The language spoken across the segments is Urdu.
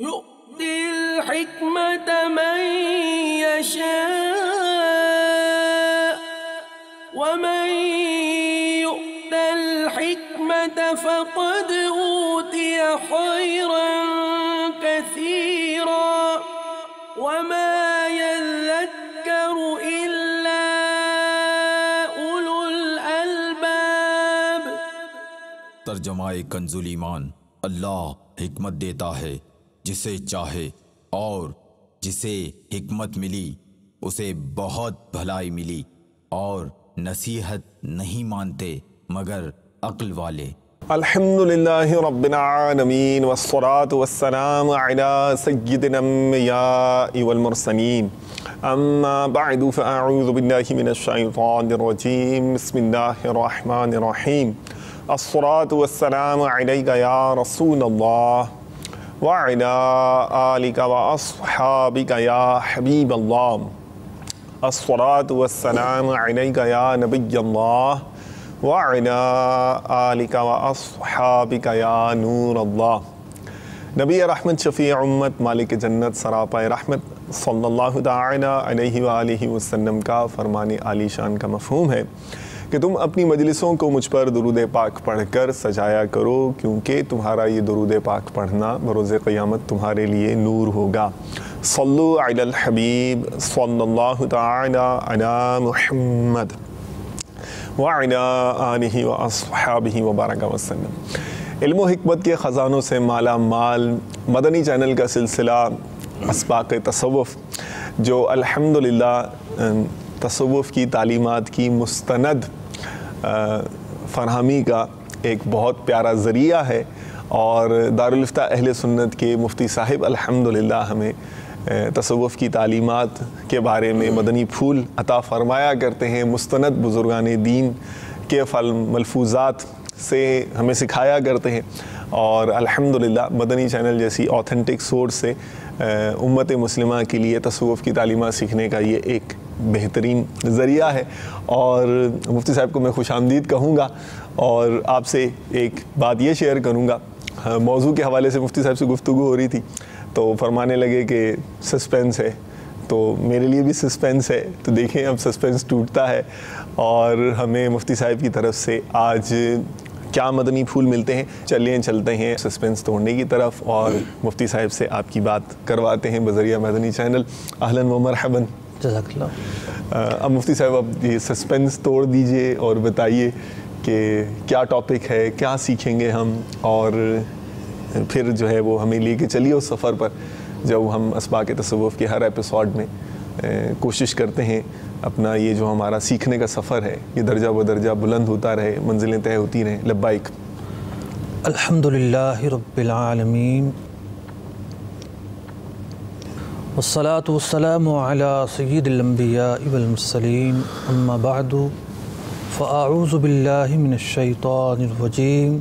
يؤتي الحكمة من يشاء ومن يؤت الحكمة فقد أوتي خيرا كثيرا وما يذكر إلا أولو الألباب۔ ترجمہ کنز الایمان۔ اللہ حکمت دیتا ہے جسے چاہے، اور جسے حکمت ملی اسے بہت بھلائی ملی، اور نصیحت نہیں مانتے مگر عقل والے۔ الحمدللہ رب العالمین والصلاة والسلام علی سید الانبیاء والمرسلین، اما بعد فاعوذ باللہ من الشیطان الرجیم، بسم اللہ الرحمن الرحیم۔ الصلاة والسلام علیک یا رسول اللہ وعلی آلک واصحابک یا حبیب اللہ۔ الصلاة والسلام علیک یا نبی اللہ وعلی آلک واصحابک یا نور اللہ۔ نبی رحمت، شفیع امت، مالک جنت، سراپائے رحمت صلی اللہ تعالی علیہ وآلہ وسلم کا فرمان عالی شان کا مفہوم ہے کہ تم اپنی مجلسوں کو مجھ پر درود پاک پڑھ کر سجایا کرو، کیونکہ تمہارا یہ درود پاک پڑھنا بروز قیامت تمہارے لیے نور ہوگا۔ صلو علی الحبیب صلی اللہ تعالی علی محمد وعلی آلہ واصحابہ وبارک وسلم۔ علم و حکمت کے خزانوں سے مالا مال مدنی چینل کا سلسلہ اسباق تصوف، جو الحمدللہ تصوف کی تعلیمات کی مستند فراہمی کا ایک بہت پیارا ذریعہ ہے، اور دارالفتہ اہل سنت کے مفتی صاحب الحمدللہ ہمیں تصوف کی تعلیمات کے بارے میں مدنی پھول عطا فرمایا کرتے ہیں، مستند بزرگان دین کے ملفوظات سے ہمیں سکھایا کرتے ہیں، اور الحمدللہ مدنی چینل جیسی آتھینٹک سورس سے امت مسلمہ کے لیے تصوف کی تعلیمات سیکھنے کا یہ ایک بہترین ذریعہ ہے۔ اور مفتی صاحب کو میں خوش آمدید کہوں گا، اور آپ سے ایک بات یہ شیئر کروں گا۔ موضوع کے حوالے سے مفتی صاحب سے گفتگو ہو رہی تھی تو فرمانے لگے کہ سسپینس ہے، تو میرے لیے بھی سسپینس ہے، تو دیکھیں اب سسپینس ٹوٹتا ہے اور ہمیں مفتی صاحب کی طرف سے آج کیا مدنی پھول ملتے ہیں۔ چلتے ہیں سسپینس توڑنے کی طرف، اور مفتی صاحب سے آپ کی بات کرواتے ہیں بذریعہ مدنی چینل۔ اہلاً و مرحباً۔ جزاک اللہ۔ اب مفتی صاحب اب یہ سسپینس توڑ دیجئے اور بتائیے کہ کیا ٹاپک ہے، کیا سیکھیں گے ہم، اور پھر جو ہے وہ ہمیں لے کے چلیے اس سفر پر، جب ہم اسباق تصوف کے ہر ایپیسوڈ میں کوشش کرتے ہیں اپنا یہ جو ہمارا سیکھنے کا سفر ہے یہ درجہ بدرجہ بلند ہوتا رہے، منزلیں طے ہوتی رہیں۔ لبیک۔ الحمدللہ رب العالمین، والصلاة والسلام علی سید الانبیاء والمرسلین، اما بعد فاعوذ باللہ من الشیطان الرجیم،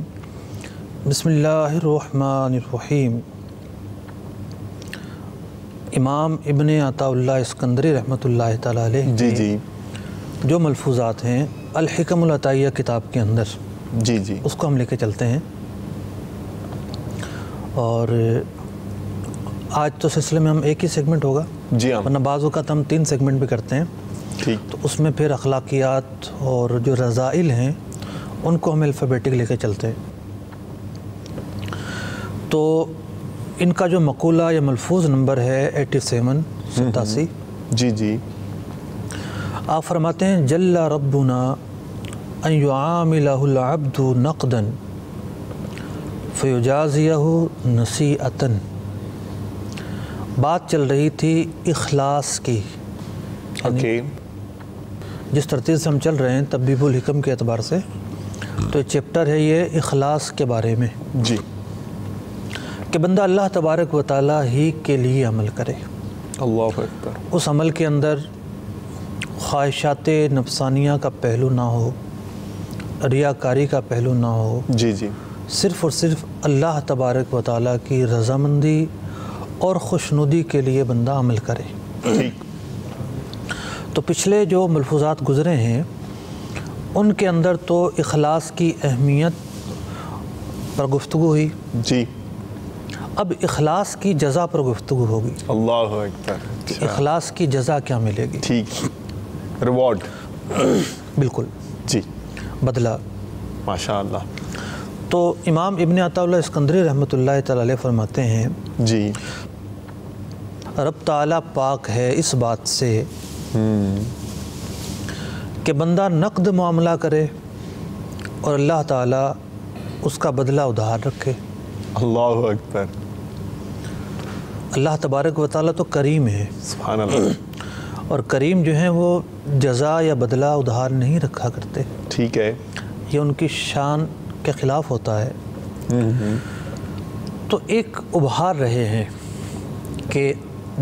بسم اللہ الرحمن الرحیم۔ امام ابن عطا اللہ اسکندری رحمۃ اللہ تعالیٰ علیہ جی جو ملفوظات ہیں الحکم العطائیہ کتاب کے اندر، جی اس کو ہم لے کے چلتے ہیں، اور آج تو سلسلے میں ہم ایک ہی سیگمنٹ ہوگا، جی ہاں، ورنہ بعض اوقات ہم 3 سیگمنٹ بھی کرتے ہیں، ٹھیک، تو اس میں پھر اخلاقیات اور جو رذائل ہیں ان کو ہم الفابیٹک لے کے چلتے ہیں۔ تو ان کا جو مقولہ یا ملفوظ نمبر ہے 87 جی آپ فرماتے ہیں جل ربنا ان یعاملہ العبد نقدا فیجازیہ نصیعتا۔ بات چل رہی تھی اخلاص کی، اوکے، جس ترتیب سے ہم چل رہے ہیں تبیب الحکم کے اعتبار سے، تو چیپٹر ہے یہ اخلاص کے بارے میں، جی، کہ بندہ اللہ تبارک و تعالیٰ ہی کے لیے عمل کرے، اللہ اکبر، اس عمل کے اندر خواہشات نفسانیہ کا پہلو نہ ہو، ریاکاری کا پہلو نہ ہو، جی صرف اور صرف اللہ تبارک و تعالیٰ کی رضامندی اور خوشنودی کے لیے بندہ عمل کرے۔ ٹھیک، تو پچھلے جو ملفوظات گزرے ہیں ان کے اندر تو اخلاص کی اہمیت پر گفتگو ہوئی، جی، اب اخلاص کی جزا پر گفتگو ہوگی. اللہ اکبر. کہ اخلاص کی جزا کیا ملے گی. ٹھیک. ریوارڈ. بالکل جی. بدلہ. ماشاء اللہ. تو امام ابن عطا اللہ اسکندری رحمۃ اللہ تعالی علیہ فرماتے ہیں جی رب تعالیٰ پاک ہے اس بات سے کہ بندہ نقد معاملہ کرے اور اللہ تعالیٰ اس کا بدلہ ادھار رکھے. اللہ اکبر. اللہ تبارک و تعالیٰ تو کریم ہے. سبحان اللہ. اور کریم جو ہیں وہ جزا یا بدلہ ادھار نہیں رکھا کرتے. ٹھیک ہے. یہ ان کی شان کے خلاف ہوتا ہے. تو ایک ابھار رہے ہیں کہ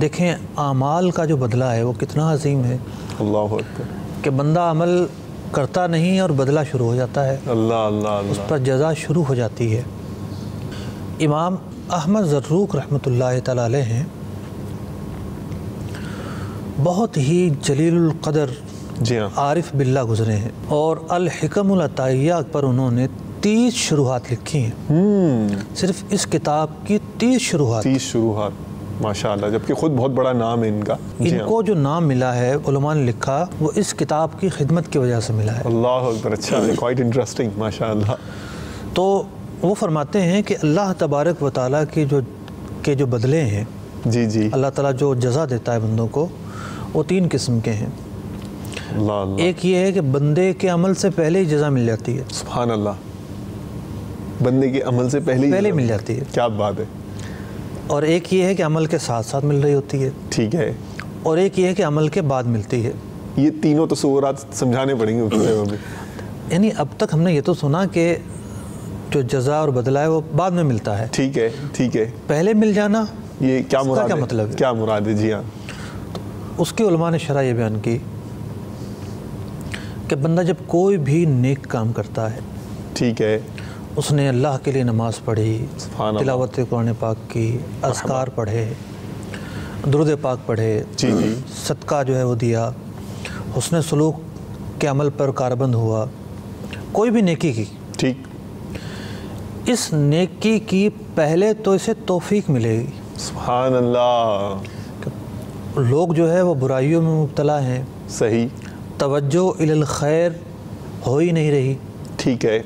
دیکھیں اعمال کا جو بدلہ ہے وہ کتنا عظیم ہے. اللہ اکبر. کہ بندہ عمل کرتا نہیں اور بدلہ شروع ہو جاتا ہے. اللہ اللہ اس اللہ. پر جزا شروع ہو جاتی ہے. امام احمد زروق رحمۃ اللہ تعالی علیہ ہیں بہت ہی جلیل القدر جی ہاں. عارف باللہ گزرے ہیں اور الحکم العطائیہ پر انہوں نے 30 شروحات لکھی ہیں. صرف اس کتاب کی 30 شروحات. 30 شروحات. ماشاء اللہ. جبکہ خود بہت بڑا نام ہے ان کا. ان کو جو نام ملا ہے علماء نے لکھا وہ اس کتاب کی خدمت کی وجہ سے ملا ہے. اللہ اکبر. اچھا ہے. Quite interesting. ماشاء اللہ. تو وہ فرماتے ہیں کہ اللہ تبارک و تعالیٰ کے جو بدلے ہیں جی جی. اللہ تعالیٰ جو جزا دیتا ہے بندوں کو وہ 3 قسم کے ہیں. اللہ اللہ. ایک یہ ہے کہ بندے کے عمل سے پہلے ہی جزا مل جاتی ہے. سبحان اللہ. بندے کے عمل سے پہلے پہلے مل جاتی ہے. کیا بات ہے. اور ایک یہ ہے کہ عمل کے ساتھ ساتھ مل رہی ہوتی ہے. ٹھیک ہے. اور ایک یہ ہے کہ عمل کے بعد ملتی ہے. یہ تینوں تصورات سمجھانے پڑیں گے اس میں. یعنی اب تک ہم نے یہ تو سنا کہ جو جزا اور بدلہ ہے وہ بعد میں ملتا ہے. ٹھیک ہے. ٹھیک ہے. پہلے مل جانا یہ کیا مراد ہے. کیا مطلب ہے. کیا مراد ہے. جی ہاں. اس کی علماء نے شرح یہ بیان کی کہ بندہ جب کوئی بھی نیک کام کرتا ہے. ٹھیک ہے. اس نے اللہ کے لیے نماز پڑھی, تلاوت قرآن پاک کی, اذکار پڑھے, درود پاک پڑھے, جی جی, صدقہ جو ہے وہ دیا, حسن سلوک کے عمل پر کاربند ہوا, کوئی بھی نیکی کی. ٹھیک. اس نیکی کی پہلے تو اسے توفیق ملے گی. سبحان اللہ. لوگ جو ہے وہ برائیوں میں مبتلا ہیں. صحیح. توجہ الی الخیر ہو ہی نہیں رہی. ٹھیک ہے.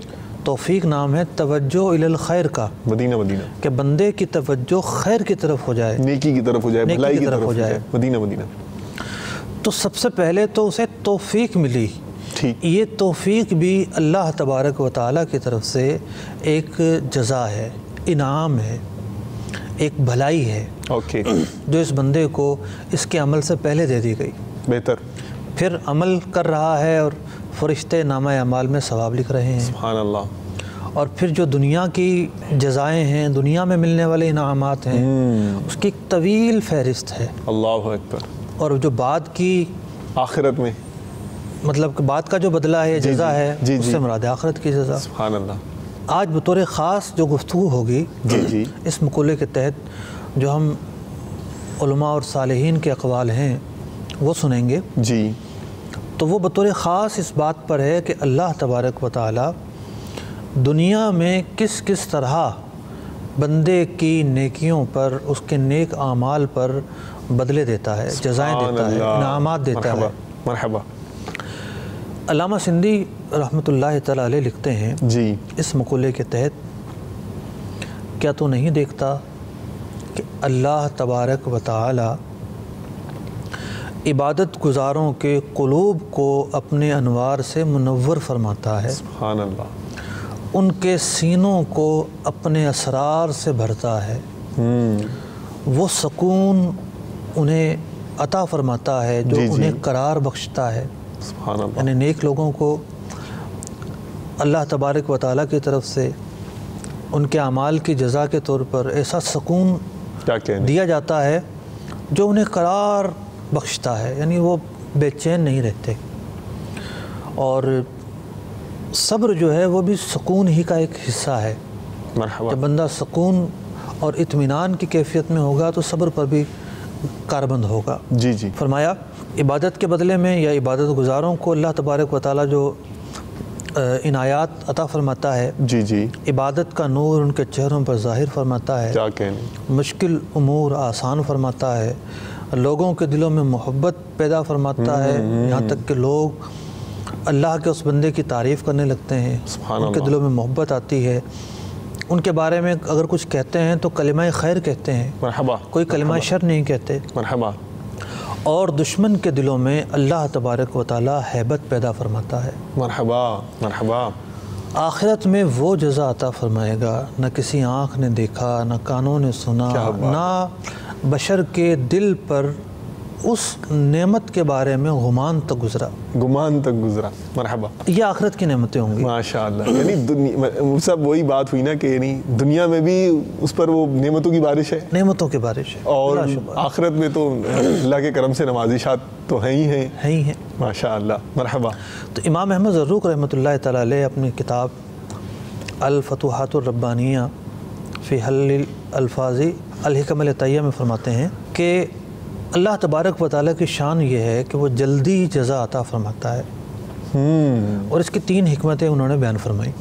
توفیق نام ہے توجہ الی الخیر کا. مدینہ مدینہ. کہ بندے کی توجہ خیر کی طرف ہو جائے, نیکی کی طرف ہو جائے, بھلائی کی طرف ہو جائے. مدینہ مدینہ. تو سب سے پہلے تو اسے توفیق ملی. ٹھیک. یہ توفیق بھی اللہ تبارک و تعالیٰ کی طرف سے ایک جزا ہے, انعام ہے, ایک بھلائی ہے. اوکے. جو اس بندے کو اس کے عمل سے پہلے دے دی گئی. بہتر. پھر عمل کر رہا ہے اور فرشتے نامہ اعمال میں ثواب لکھ رہے ہیں. سبحان اللہ. اور پھر جو دنیا کی جزائیں ہیں, دنیا میں ملنے والے انعامات ہیں, اس کی ایک طویل فہرست ہے. اللہ اکبر. اور جو بعد کی آخرت میں, مطلب کہ بعد کا جو بدلہ ہے, جزا ہے, اس سے مراد آخرت کی جزا. سبحان اللہ. آج بطور خاص جو گفتگو ہوگی جی جی, اس مقولے کے تحت جو ہم علماء اور صالحین کے اقوال ہیں وہ سنیں گے. جی. تو وہ بطور خاص اس بات پر ہے کہ اللہ تبارک و تعالی دنیا میں کس کس طرح بندے کی نیکیوں پر, اس کے نیک اعمال پر بدلے دیتا ہے, جزائیں دیتا ہے, انعامات دیتا ہے. مرحبا. علامہ سندھی رحمۃ اللہ تعالی علیہ لکھتے ہیں جی, اس مقولے کے تحت, کیا تو نہیں دیکھتا کہ اللہ تبارک و تعالی عبادت گزاروں کے قلوب کو اپنے انوار سے منور فرماتا ہے. سبحان اللہ. ان کے سینوں کو اپنے اسرار سے بھرتا ہے. وہ سکون انہیں عطا فرماتا ہے جو انہیں قرار بخشتا ہے. سبحان اللہ. یعنی نیک لوگوں کو اللہ تبارک و تعالیٰ کی طرف سے ان کے اعمال کی جزا کے طور پر ایسا سکون دیا جاتا ہے جو انہیں قرار بخشتا ہے. یعنی وہ بے چین نہیں رہتے. اور صبر جو ہے وہ بھی سکون ہی کا ایک حصہ ہے. مرحبا. جب بندہ سکون اور اطمینان کی کیفیت میں ہوگا تو صبر پر بھی کاربند ہوگا. جی جی. فرمایا عبادت کے بدلے میں یا عبادت گزاروں کو اللہ تبارک و تعالیٰ جو عنایات عطا فرماتا ہے، جی جی، عبادت کا نور ان کے چہروں پر ظاہر فرماتا ہے، کیا کہنے، مشکل امور آسان فرماتا ہے، لوگوں کے دلوں میں محبت پیدا فرماتا ہے، یہاں تک کہ لوگ اللہ کے اس بندے کی تعریف کرنے لگتے ہیں، ان کے دلوں میں محبت آتی ہے، ان کے بارے میں اگر کچھ کہتے ہیں تو کلمہ خیر کہتے ہیں، مرحبا، کوئی کلمہ شر نہیں کہتے، مرحبا، اور دشمن کے دلوں میں اللہ تبارک و تعالی ہیبت پیدا فرماتا ہے، مرحبا، مرحبا، آخرت میں وہ جزا عطا فرمائے گا نہ کسی آنکھ نے دیکھا، نہ کانوں نے سنا، نہ بشر کے دل پر اس نعمت کے بارے میں گمان تک گزرا، مرحبا، یہ آخرت کی نعمتیں ہوں گی، ماشاءاللہ۔ یعنی سب وہی بات ہوئی نا کہ یعنی دنیا میں بھی اس پر وہ نعمتوں کی بارش ہے، نعمتوں کی بارش ہے، اور آخرت میں تو اللہ کے کرم سے نوازشات تو ہیں ہی ہیں، ماشاءاللہ، مرحبا۔ تو امام احمد زروق رحمۃ اللہ تعالی علیہ اپنی کتاب الفتوحات الربانیہ فی حل الفاظ الحکم العطیہ میں فرماتے ہیں کہ اللہ تبارک و تعالیٰ کی شان یہ ہے کہ وہ جلدی جزا عطا فرماتا ہے، اور اس کی 3 حکمتیں انہوں نے بیان فرمائی۔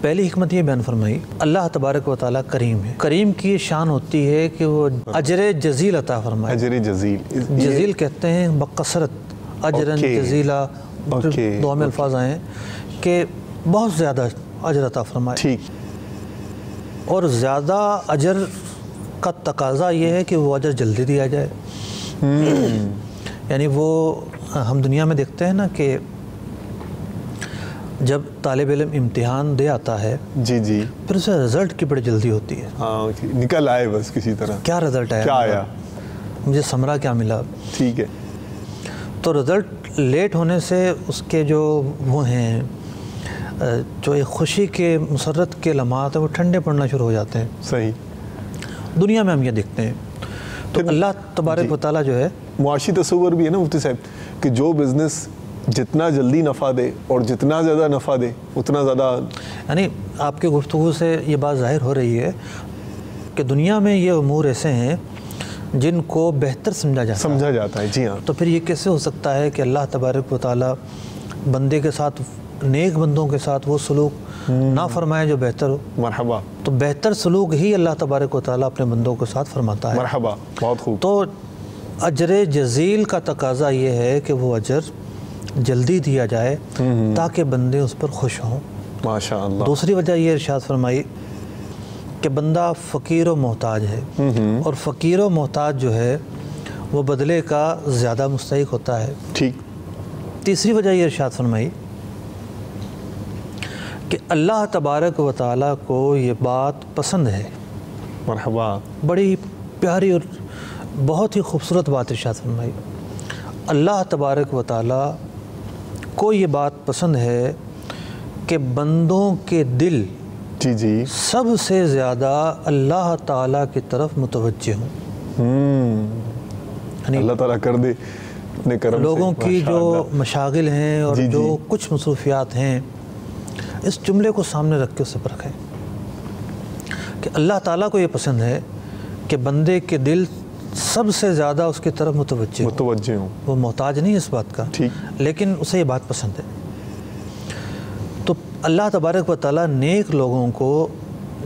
پہلی حکمت یہ بیان فرمائی، اللہ تبارک و تعالیٰ کریم ہے، کریم کی یہ شان ہوتی ہے کہ وہ اجر جزیل عطا فرمائے، اجر جزیل کہتے ہیں بکثرت، اجرن جزیلہ، دو میں الفاظ آئے ہیں کہ بہت زیادہ اجر عطا فرمائے، ٹھیک، اور زیادہ اجر کا تقاضا یہ ہے کہ وہ اجر جلدی دیا جائے، یعنی وہ ہم دنیا میں دیکھتے ہیں نا کہ جب طالب علم امتحان دے آتا ہے، جی جی، پھر اسے رزلٹ کی بڑی جلدی ہوتی ہے، ہاں، نکل آئے بس کسی طرح، کیا رزلٹ آیا، کیا آیا، مجھے ثمرہ کیا ملا، ٹھیک ہے، تو رزلٹ لیٹ ہونے سے اس کے جو وہ ہیں جو ایک خوشی کے مسرت کے لمحات ہیں وہ ٹھنڈے پڑنا شروع ہو جاتے ہیں، صحیح، دنیا میں ہم یہ دیکھتے ہیں۔ تو اللہ تبارک و تعالیٰ جو ہے، معاشی تصور بھی ہے نا مفتی صاحب کہ جو بزنس جتنا جلدی نفع دے اور جتنا زیادہ نفع دے اتنا زیادہ، یعنی آپ کے گفتگو سے یہ بات ظاہر ہو رہی ہے کہ دنیا میں یہ امور ایسے ہیں جن کو بہتر سمجھا جاتا ہے، جی ہاں، تو پھر یہ کیسے ہو سکتا ہے کہ اللہ تبارک و تعالیٰ بندے کے ساتھ، نیک بندوں کے ساتھ وہ سلوک نہ فرمائے جو بہتر ہو، مرحبا، تو بہتر سلوک ہی اللہ تبارک و تعالیٰ اپنے بندوں کے ساتھ فرماتا ہے، مرحبا، بہت خوب، تو اجر جزیل کا تقاضا یہ ہے کہ وہ اجر جلدی دیا جائے تاکہ بندے اس پر خوش ہوں، ماشاءاللہ۔ دوسری وجہ یہ ارشاد فرمائی کہ بندہ فقیر و محتاج ہے، اور فقیر و محتاج جو ہے وہ بدلے کا زیادہ مستحق ہوتا ہے، ٹھیک۔ تیسری وجہ یہ ارشاد فرمائی کہ اللہ تبارک و تعالیٰ کو یہ بات پسند ہے، مرحبا، بڑی پیاری اور بہت ہی خوبصورت بات ارشاد فرمائی، اللہ تبارک و تعالیٰ کو یہ بات پسند ہے کہ بندوں کے دل جی جی، سب سے زیادہ اللہ تعالیٰ کی طرف متوجہ ہوں، اللہ تعالیٰ کر دے اپنے کرم سے لوگوں کی جو مشاغل ہیں اور جو کچھ مصروفیات ہیں، اس جملے کو سامنے رکھ کے اسے پرکھیں کہ اللہ تعالیٰ کو یہ پسند ہے کہ بندے کے دل سب سے زیادہ اس کی طرف متوجہ ہوں، وہ محتاج نہیں اس بات کا، لیکن اسے یہ بات پسند ہے۔ تو اللہ تبارک و تعالیٰ نیک لوگوں کو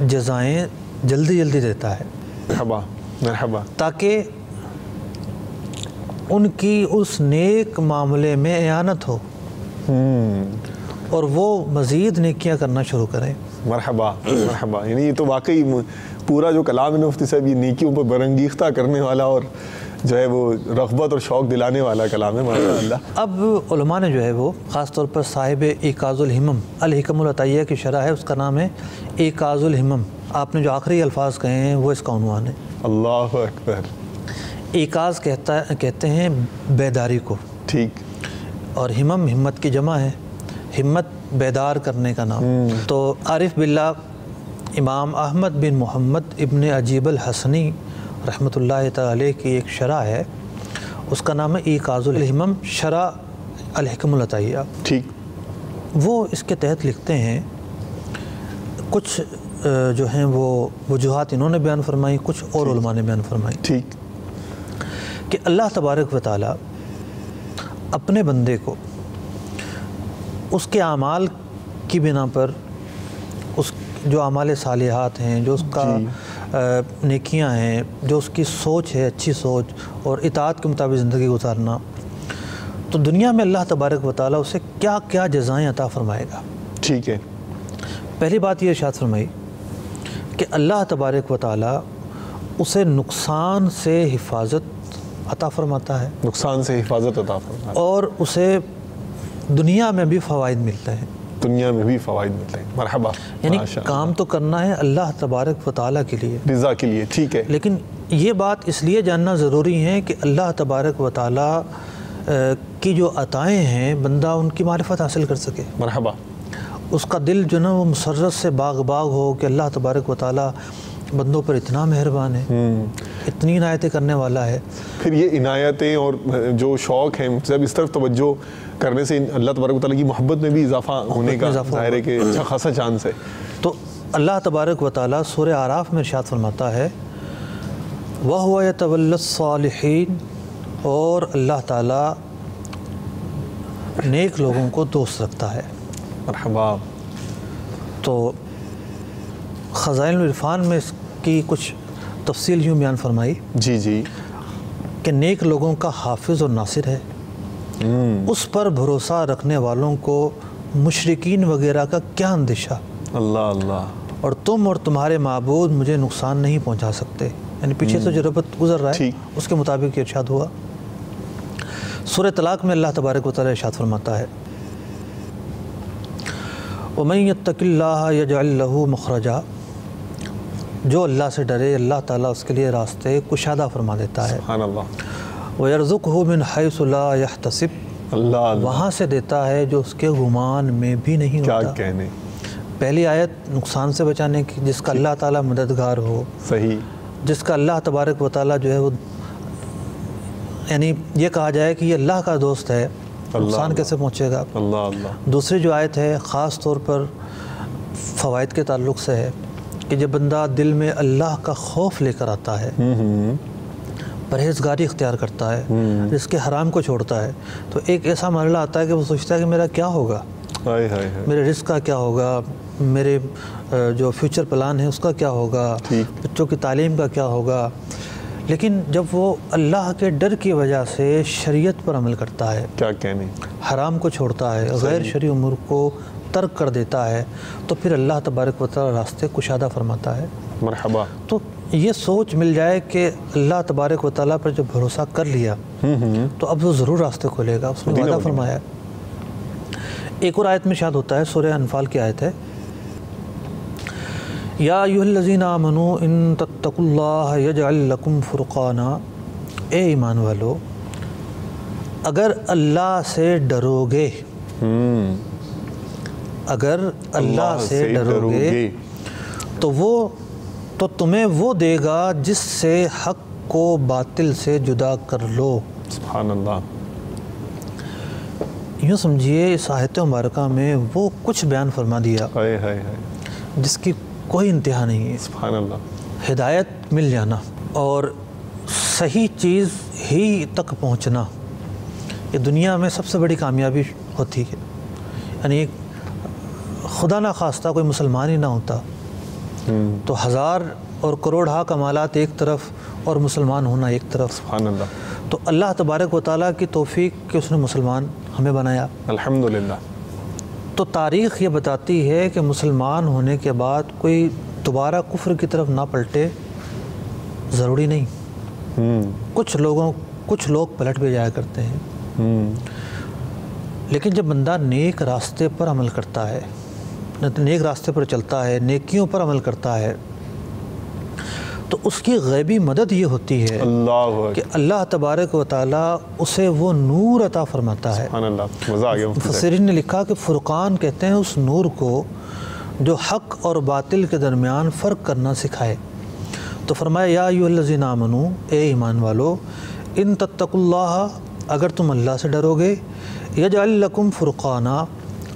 جزائیں جلدی جلدی دیتا ہے، مرحبا، مرحبا، تاکہ ان کی اس نیک معاملے میں اعانت ہو اور وہ مزید نیکیاں کرنا شروع کریں، مرحبا، مرحبا۔ یعنی یہ تو واقعی پورا جو کلام ہے مفتی صاحب یہ نیکیوں پر برانگیختہ کرنے والا اور جو ہے وہ رغبت اور شوق دلانے والا کلام ہے، ماشاءاللہ۔ اب علماء نے جو ہے وہ خاص طور پر صاحب ایقاظ الہمم الحکم العطیہ کی شرح ہے، اس کا نام ہے ایقاظ الہمم، آپ نے جو آخری الفاظ کہے ہیں وہ اس کا عنوان ہے، اللہ اکبر۔ ایقاظ کہتے ہیں بیداری کو، ٹھیک، اور ہمم ہمت کی جمع ہے، ہمت بیدار کرنے کا نام۔ تو عارف باللہ امام احمد بن محمد ابن عجیب الحسنی رحمۃ اللہ تعالی علیہ کی ایک شرح ہے، اس کا نام ہے ایقاظ الہمم شرح الحکم العطیہ، ٹھیک۔ وہ اس کے تحت لکھتے ہیں، کچھ جو ہیں وہ وجوہات انہوں نے بیان فرمائی، کچھ اور علماء نے بیان فرمائی، ٹھیک، کہ اللہ تبارک و تعالیٰ اپنے بندے کو اس کے اعمال کی بنا پر، اس جو اعمال صالحات ہیں، جو اس کا نیکیاں ہیں، جو اس کی سوچ ہے اچھی سوچ اور اطاعت کے مطابق زندگی گزارنا، تو دنیا میں اللہ تبارک و تعالیٰ اسے کیا کیا جزائیں عطا فرمائے گا۔ ٹھیک ہے، پہلی بات یہ ارشاد فرمائی کہ اللہ تبارک و تعالیٰ اسے نقصان سے حفاظت عطا فرماتا ہے، نقصان سے حفاظت عطا فرماتا ہے، اور اسے دنیا میں بھی فوائد ملتے ہیں، دنیا میں بھی فوائد ملتے ہیں۔ مرحبا، یعنی ماشاء اللہ، کام تو کرنا ہے اللہ تبارک و تعالیٰ کے لیے، رضا کے لیے۔ ٹھیک ہے، لیکن یہ بات اس لیے جاننا ضروری ہے کہ اللہ تبارک و تعالیٰ کی جو عطائیں ہیں بندہ ان کی معرفت حاصل کر سکے، مرحبا، اس کا دل جو نا وہ مسرت سے باغ باغ ہو کہ اللہ تبارک و تعالیٰ بندوں پر اتنا مہربان ہے، اتنی عنایتیں کرنے والا ہے۔ پھر یہ عنایتیں اور جو شوق ہیں جب اس طرف توجہ کرنے سے اللہ تبارک و تعالیٰ کی محبت میں بھی اضافہ ہونے کا ظاہر ہے کہ اچھا خاصا چانس ہے۔ تو اللہ تبارک و تعالیٰ سورہ اعراف میں ارشاد فرماتا ہے وَهُوَ يَتَوَلَّى الصَّالِحِينَ، اور اللہ تعالیٰ نیک لوگوں کو دوست رکھتا ہے۔ مرحبا، تو خزائن العرفان میں اس کی کچھ تفصیل یوں بیان فرمائی جی جی، کہ نیک لوگوں کا حافظ اور ناصر ہے، اس پر بھروسہ رکھنے والوں کو مشرکین وغیرہ کا کیا اندیشہ، اللہ اللہ، اور تم اور تمہارے معبود مجھے نقصان نہیں پہنچا سکتے، یعنی پیچھے سے جو ربط گزر رہا ہے اس کے مطابق یہ ارشاد ہوا۔ سورہ طلاق میں اللہ تبارک و تعالیٰ ارشاد فرماتا ہے وَمَن يَتَّقِ اللَّهَ يَجْعَل لَّهُ مَخْرَجًا، جو اللہ سے ڈرے اللہ تعالیٰ اس کے لیے راستے کشادہ فرما دیتا ہے، سبحان اللہ، وَيَرْزُقْهُ مِنْ حَيْثُ لَا يَحْتَسِبُ، اللہ اللہ، وہاں سے دیتا ہے جو اس کے گمان میں بھی نہیں کیا ہوتا۔ کہنے، پہلی آیت نقصان سے بچانے کی، جس کا اللہ تعالیٰ مددگار ہو، صحیح، جس کا اللہ تبارک و تعالیٰ جو ہے وہ یعنی یہ کہا جائے کہ یہ اللہ کا دوست ہے، نقصان کیسے پہنچے گا۔ اللہ اللہ، دوسری جو آیت ہے خاص طور پر فوائد کے تعلق سے ہے کہ جب بندہ دل میں اللہ کا خوف لے کر آتا ہے، پرہیزگاری اختیار کرتا ہے، جس کے حرام کو چھوڑتا ہے، تو ایک ایسا مرحلہ آتا ہے کہ وہ سوچتا ہے کہ میرا کیا ہوگا، میرے رزق کا کیا ہوگا، میرے جو فیوچر پلان ہے اس کا کیا ہوگا، بچوں کی تعلیم کا کیا ہوگا۔ لیکن جب وہ اللہ کے ڈر کی وجہ سے شریعت پر عمل کرتا ہے، کیا کہنے، حرام کو چھوڑتا ہے، غیر شرعی امور کو ترک کر دیتا ہے، تو پھر اللہ تبارک و تعالیٰ راستے کشادہ فرماتا ہے۔ مرحبا، تو یہ سوچ مل جائے کہ اللہ تبارک و تعالیٰ پر جب بھروسہ کر لیا تو اب وہ ضرور راستے کھولے گا، اس نے وعدہ فرمایا۔ ایک اور آیت میں ارشاد ہوتا ہے، سورہ انفال کی آیت ہے یا ایھا الذین آمنوا ان تتقوا اللہ یجعل لکم فرقانا، اے ایمان والو اگر اللہ سے ڈرو گے، اگر اللہ سے ڈرو گے تو تمہیں وہ دے گا جس سے حق کو باطل سے جدا کر لو۔ سبحان اللہ، یوں سمجھیے اس آیت مبارکہ میں وہ کچھ بیان فرما دیا جس کی کوئی انتہا نہیں ہے۔ سبحان اللہ، ہدایت مل جانا اور صحیح چیز ہی تک پہنچنا، یہ دنیا میں سب سے بڑی کامیابی ہوتی ہے۔ یعنی خدا نہ خواستہ کوئی مسلمان ہی نہ ہوتا تو ہزار اور کروڑ ہا کمالات ایک طرف اور مسلمان ہونا ایک طرف۔ سبحان اللہ، تو اللہ تبارک و تعالیٰ کی توفیق کہ اس نے مسلمان ہمیں بنایا۔ الحمدللہ۔ تو تاریخ یہ بتاتی ہے کہ مسلمان ہونے کے بعد کوئی دوبارہ کفر کی طرف نہ پلٹے، ضروری نہیں، کچھ لوگ پلٹ بھی جایا کرتے ہیں، لیکن جب بندہ نیک راستے پر عمل کرتا ہے، نیک راستے پر چلتا ہے، نیکیوں پر عمل کرتا ہے، تو اس کی غیبی مدد یہ ہوتی ہے کہ اللہ تبارک و تعالیٰ اسے وہ نور عطا فرماتا ہے۔ سبحان اللہ، مزہ آ گیا۔ مفسرین نے لکھا کہ فرقان کہتے ہیں اس نور کو جو حق اور باطل کے درمیان فرق کرنا سکھائے۔ تو فرمایا یا ایھا الذین آمنوا، اے ایمان والو، ان تتقوا اللہ، اگر تم اللہ سے ڈرو گے، یجعل لکم فرقانا،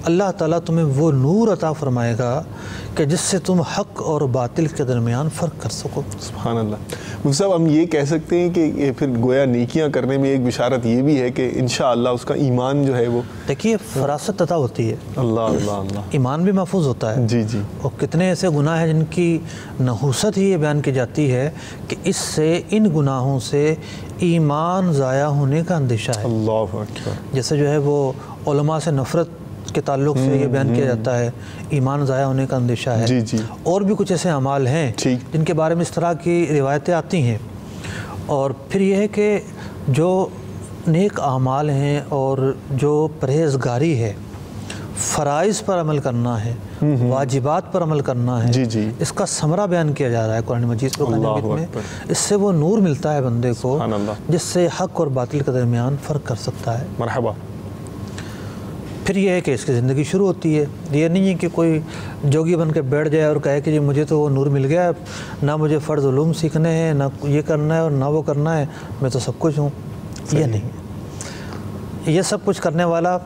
اللہ تعالیٰ تمہیں وہ نور عطا فرمائے گا کہ جس سے تم حق اور باطل کے درمیان فرق کر سکو۔ سبحان اللہ۔ مفتی صاحب ہم یہ کہہ سکتے ہیں کہ یہ پھر گویا نیکیاں کرنے میں ایک بشارت یہ بھی ہے کہ انشاءاللہ اس کا ایمان جو ہے وہ، دیکھیے فراست عطا ہوتی ہے، اللہ اللہ اللہ، ایمان بھی محفوظ ہوتا ہے۔ جی جی۔ اور کتنے ایسے گناہ ہیں جن کی نحوست ہی یہ بیان کی جاتی ہے کہ اس سے ان گناہوں سے ایمان ضائع ہونے کا اندیشہ ہے۔ اللہ اکبر۔ جیسے جو ہے وہ علماء سے نفرت کے تعلق سے یہ بیان کیا جاتا ہے ایمان ضائع ہونے کا اندیشہ ہے۔ جی جی۔ اور بھی کچھ ایسے اعمال ہیں جن کے بارے میں اس طرح کی روایتیں آتی ہیں۔ اور پھر یہ ہے کہ جو نیک اعمال ہیں اور جو پرہیزگاری ہے، فرائض پر عمل کرنا ہے، واجبات پر عمل کرنا ہے، جی جی، اس کا ثمرہ بیان کیا جا رہا ہے قرآن مجید میں۔ اس سے وہ نور ملتا ہے بندے کو جس سے حق اور باطل کے درمیان فرق کر سکتا ہے۔ مرحبا۔ پھر یہ ہے کہ اس کی زندگی شروع ہوتی ہے۔ یہ نہیں ہے کہ کوئی جوگی بن کے بیٹھ جائے اور کہے کہ جی مجھے تو وہ نور مل گیا، نہ مجھے فرض علوم سیکھنے ہیں، نہ یہ کرنا ہے اور نہ وہ کرنا ہے، میں تو سب کچھ ہوں۔ یہ نہیں ہے۔ یہ سب کچھ کرنے والا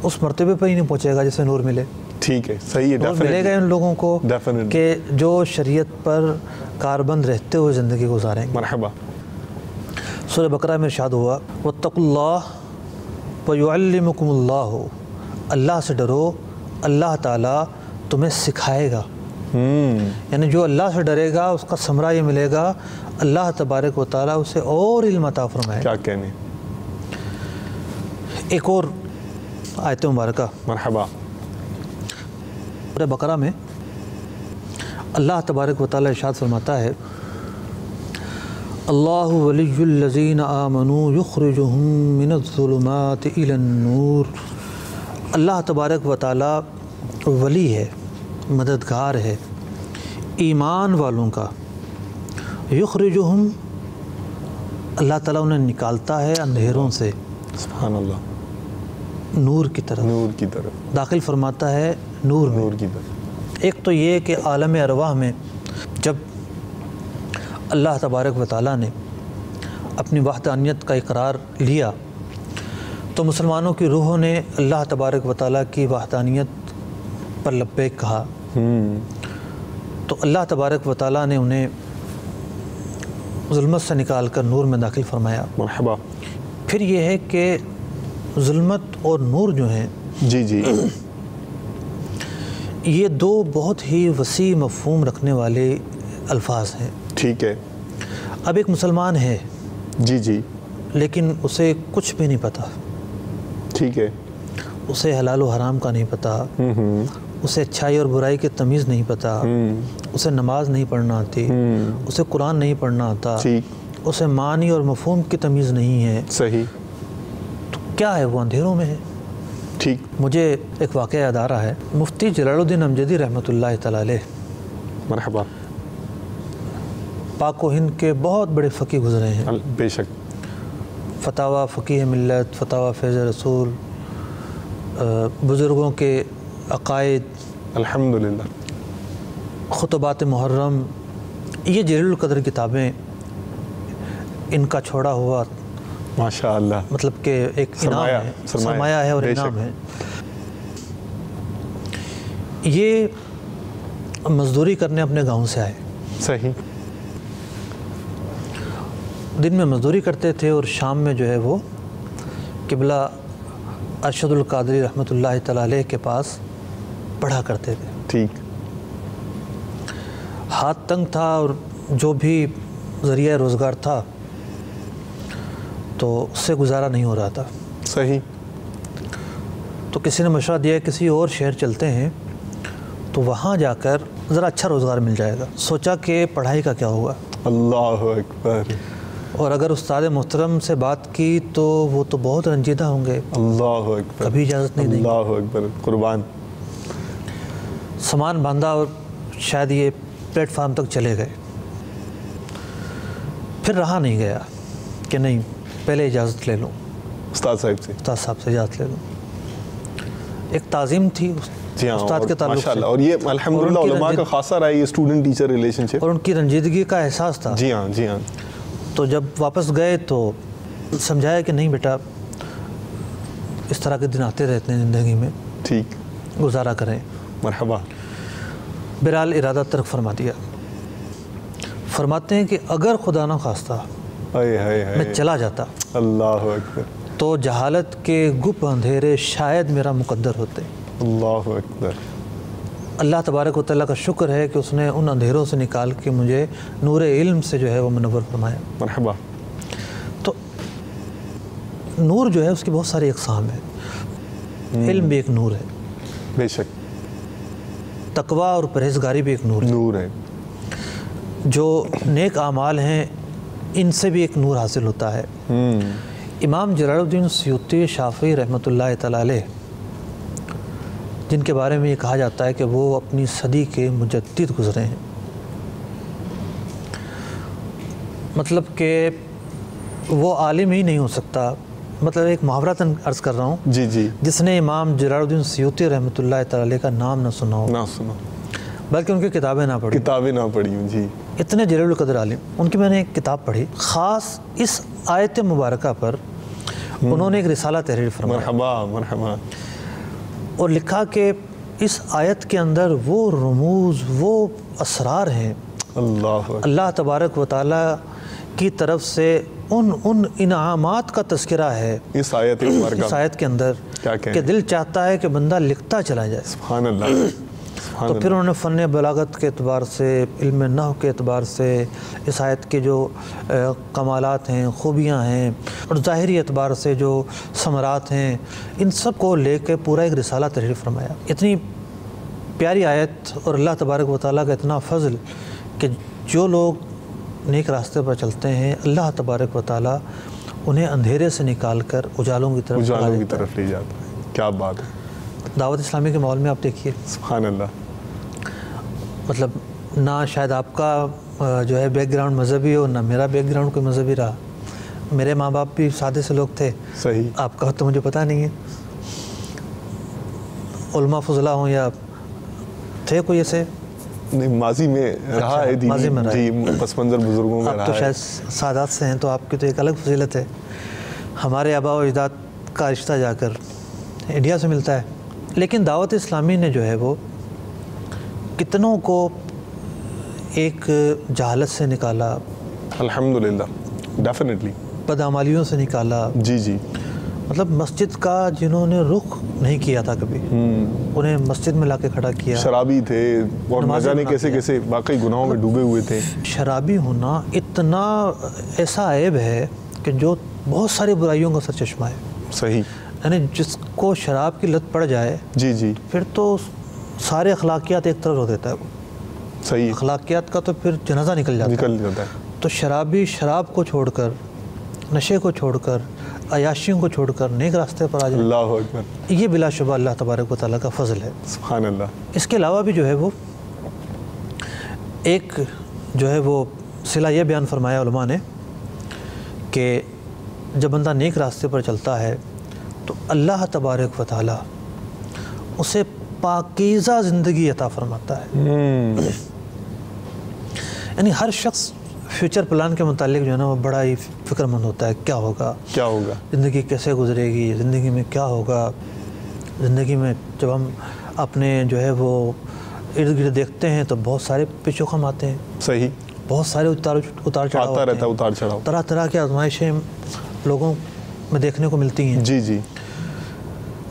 اس مرتبے پر ہی نہیں پہنچے گا جسے نور ملے۔ ٹھیک ہے، صحیح ہے۔ نور ملے گا ان لوگوں کو کہ جو شریعت پر کاربند رہتے ہوئے زندگی گزاریں گے۔ مرحبا۔ سورہ بقرہ میں ارشاد ہوا وَاتَّقُوا اللَّهَ وَيُعَلِّمُكُمُ اللَّهُ، اللہ سے ڈرو، اللہ تعالیٰ تمہیں سکھائے گا۔ یعنی جو اللہ سے ڈرے گا اس کا ثمرہ یہ ملے گا، اللہ تبارک و تعالیٰ اسے اور علم عطا فرمائے گا۔ کیا کہنے۔ ایک اور آیت مبارکہ مرحبا۔ سورہ بقرہ میں اللہ تبارک و تعالیٰ ارشاد فرماتا ہے اللہ ولی الذین آمنوا یخرجہم من الظلمات الی النور، اللہ تبارک و تعالیٰ ولی ہے، مددگار ہے ایمان والوں کا۔ یخرجہم، اللہ تعالیٰ انہیں نکالتا ہے اندھیروں سے، سبحان اللہ، نور کی طرف، نور کی طرف داخل فرماتا ہے نور میں۔ نور کی طرف۔ ایک تو یہ کہ عالم ارواح میں جب اللہ تبارک و تعالیٰ نے اپنی وحدانیت کا اقرار لیا تو مسلمانوں کی روحوں نے اللہ تبارک و تعالیٰ کی وحدانیت پر لبیک کہا، تو اللہ تبارک و تعالیٰ نے انہیں ظلمت سے نکال کر نور میں داخل فرمایا۔ مرحبا۔ پھر یہ ہے کہ ظلمت اور نور جو ہیں، جی جی، یہ دو بہت ہی وسیع مفہوم رکھنے والے الفاظ ہیں۔ ٹھیک ہے۔ اب ایک مسلمان ہے جی جی، لیکن اسے کچھ بھی نہیں پتہ، ٹھیک ہے، اسے حلال و حرام کا نہیں پتہ، اسے اچھائی اور برائی کی تمیز نہیں پتہ، اسے نماز نہیں پڑھنا آتی، اسے قرآن نہیں پڑھنا آتا، اسے معنی اور مفہوم کی تمیز نہیں ہے، صحیح، تو کیا ہے وہ اندھیروں میں ہے۔ ٹھیک۔ مجھے ایک واقعہ یاد آ رہا ہے، مفتی جلال الدین امجدی رحمۃ اللہ تعالی علیہ، مرحبا، پاک و ہند کے بہت بڑے فقی گزرے ہیں، بے شک، فتاوی فقیہ ملت، فتاوی فیض رسول، بزرگوں کے عقائد، الحمدللہ، خطبات محرم، یہ جلیل القدر کتابیں ان کا چھوڑا ہوا ماشاء اللہ، مطلب کہ ایک انعام ہے، سرمایہ ہے اور انعام ہے۔ یہ مزدوری کرنے اپنے گاؤں سے آئے، صحیح، دن میں مزدوری کرتے تھے اور شام میں جو ہے وہ قبلہ ارشد القادری رحمۃ اللہ تعالی علیہ کے پاس پڑھا کرتے تھے۔ ٹھیک۔ ہاتھ تنگ تھا اور جو بھی ذریعہ روزگار تھا تو اس سے گزارا نہیں ہو رہا تھا۔ صحیح۔ تو کسی نے مشورہ دیا کسی اور شہر چلتے ہیں تو وہاں جا کر ذرا اچھا روزگار مل جائے گا۔ سوچا کہ پڑھائی کا کیا ہوگا، اللہ اکبر، اور اگر استاد محترم سے بات کی تو وہ تو بہت رنجیدہ ہوں گے، اللہ اکبر، کبھی اجازت نہیں دیں گے۔ اللہ اکبر، قربان۔ سامان باندھا اور شاید یہ پلیٹ فارم تک چلے گئے، پھر رہا نہیں گیا کہ نہیں پہلے اجازت لے لوں، استاد صاحب سے، استاد صاحب سے اجازت لے لوں۔ ایک تعظیم تھی جی ہاں، استاد کے تعلق سے، اور یہ الحمدللہ علماء کا خاصہ رہا ہے یہ اسٹوڈنٹ ٹیچر ریلیشن شپ، اور ان کی رنجیدگی کا احساس تھا۔ جی ہاں، جی ہاں۔ تو جب واپس گئے تو سمجھایا کہ نہیں بیٹا اس طرح کے دن آتے رہتے ہیں زندگی میں، ٹھیک گزارا کریں. مرحبا. بہرحال ارادہ ترک فرما دیا. فرماتے ہیں کہ اگر خدا نہ خواستہ میں چلا جاتا اللہ اکبر تو جہالت کے گپ اندھیرے شاید میرا مقدر ہوتے. اللہ اکبر. اللہ تبارک و تعالیٰ کا شکر ہے کہ اس نے ان اندھیروں سے نکال کے مجھے نور علم سے جو ہے وہ منور فرمایا. مرحبا. تو نور جو ہے اس کی بہت ساری اقسام ہیں. علم بھی ایک نور ہے, بے شک. تقویٰ اور پرہیزگاری بھی ایک نور ہے. جو نیک اعمال ہیں ان سے بھی ایک نور حاصل ہوتا ہے. امام جلال الدین سیوطی شافعی رحمۃ اللہ تعالی علیہ, جن کے بارے میں یہ کہا جاتا ہے کہ وہ اپنی صدی کے مجدد گزرے ہیں, مطلب کہ وہ عالم ہی نہیں ہو سکتا, مطلب ایک محاورتاً عرض کر رہا ہوں, جی جی, جس نے امام جلال الدین سیوطی رحمۃ اللہ تعالی علیہ کا نام نہ سنا ہو, بلکہ ان کی کتابیں نہ پڑھی ہوں. جی, اتنے جلیل القدر عالم. ان کی میں نے ایک کتاب پڑھی, خاص اس آیت مبارکہ پر انہوں نے ایک رسالہ تحریر فرمایا. مرحبا مرحبا. اور لکھا کہ اس آیت کے اندر وہ رموز, وہ اسرار ہیں اللہ تبارک و تعالیٰ کی طرف سے ان انعامات کا تذکرہ ہے اس آیت کے اندر کہ دل چاہتا ہے کہ بندہ لکھتا چلا جائے. سبحان اللہ. تو پھر انہوں نے فن بلاغت کے اعتبار سے, علم نحو کے اعتبار سے اس آیت کے جو کمالات ہیں, خوبیاں ہیں, اور ظاہری اعتبار سے جو ثمرات ہیں, ان سب کو لے کے پورا ایک رسالہ تحریر فرمایا. اتنی پیاری آیت اور اللہ تبارک و تعالیٰ کا اتنا فضل کہ جو لوگ نیک راستے پر چلتے ہیں اللہ تبارک و تعالیٰ انہیں اندھیرے سے نکال کر اجالوں کی طرف لے جاتا ہے. کیا بات ہے. دعوت اسلامی کے ماحول میں آپ دیکھیے, سبحان اللہ, مطلب نہ شاید آپ کا جو ہے بیک گراؤنڈ مذہبی ہو, نہ میرا بیک گراؤنڈ کوئی مذہبی رہا. میرے ماں باپ بھی سادے سے لوگ تھے, صحیح, آپ کا تو مجھے پتہ نہیں ہے. علماء فضلہ ہوں یا تھے کوئی ایسے, نہیں ماضی میں رہا ہے, ماضی میں جی, پس منظر بزرگوں میں رہا ہے. آپ تو شاید سادات سے ہیں, تو آپ کی تو ایک الگ فضیلت ہے. ہمارے آباء و اجداد کا رشتہ جا کر انڈیا سے ملتا ہے. لیکن دعوت اسلامی نے جو ہے وہ کتنوں کو ایک جہالت سے نکالا, الحمدللہ, ڈیفینیٹلی, بدعمالیوں سے نکالا. جی جی, مطلب مسجد کا جنہوں نے رخ نہیں کیا تھا کبھی, انہیں مسجد میں لا کے کھڑا کیا. شرابی تھے اور نہ جانے کیسے کیسے واقعی گناہوں میں ڈوبے ہوئے تھے. شرابی ہونا اتنا ایسا عیب ہے کہ جو بہت ساری برائیوں کا سرچشمہ ہے. صحیح, یعنی جس کو شراب کی لت پڑ جائے, جی جی, پھر تو سارے اخلاقیات ایک طرف ہو دیتا ہے. وہ صحیح, اخلاقیات کا تو پھر جنازہ نکل جاتا ہے. تو شرابی شراب کو چھوڑ کر, نشے کو چھوڑ کر, عیاشیوں کو چھوڑ کر نیک راستے پر آ جائے. اللہ اکبر. یہ بلا شبہ اللہ تبارک و تعالیٰ کا فضل ہے. سبحان اللہ. اس کے علاوہ بھی جو ہے وہ ایک جو ہے وہ صلہ یہ بیان فرمایا علماء نے کہ جب بندہ نیک راستے پر چلتا ہے تو اللہ تبارک و تعالیٰ اسے پاکیزہ زندگی عطا فرماتا ہے. یعنی ہر شخص فیوچر پلان کے متعلق جو ہے نا وہ بڑا ہی فکر مند ہوتا ہے, کیا ہوگا, زندگی کیسے گزرے گی, زندگی میں کیا ہوگا. زندگی میں جب ہم اپنے جو ہے وہ ارد گرد دیکھتے ہیں تو بہت سارے پیچ و خم آتے ہیں. صحیح, بہت سارے اتار چڑھاؤ, طرح طرح کی آزمائشیں لوگوں میں دیکھنے کو ملتی ہیں. جی جی.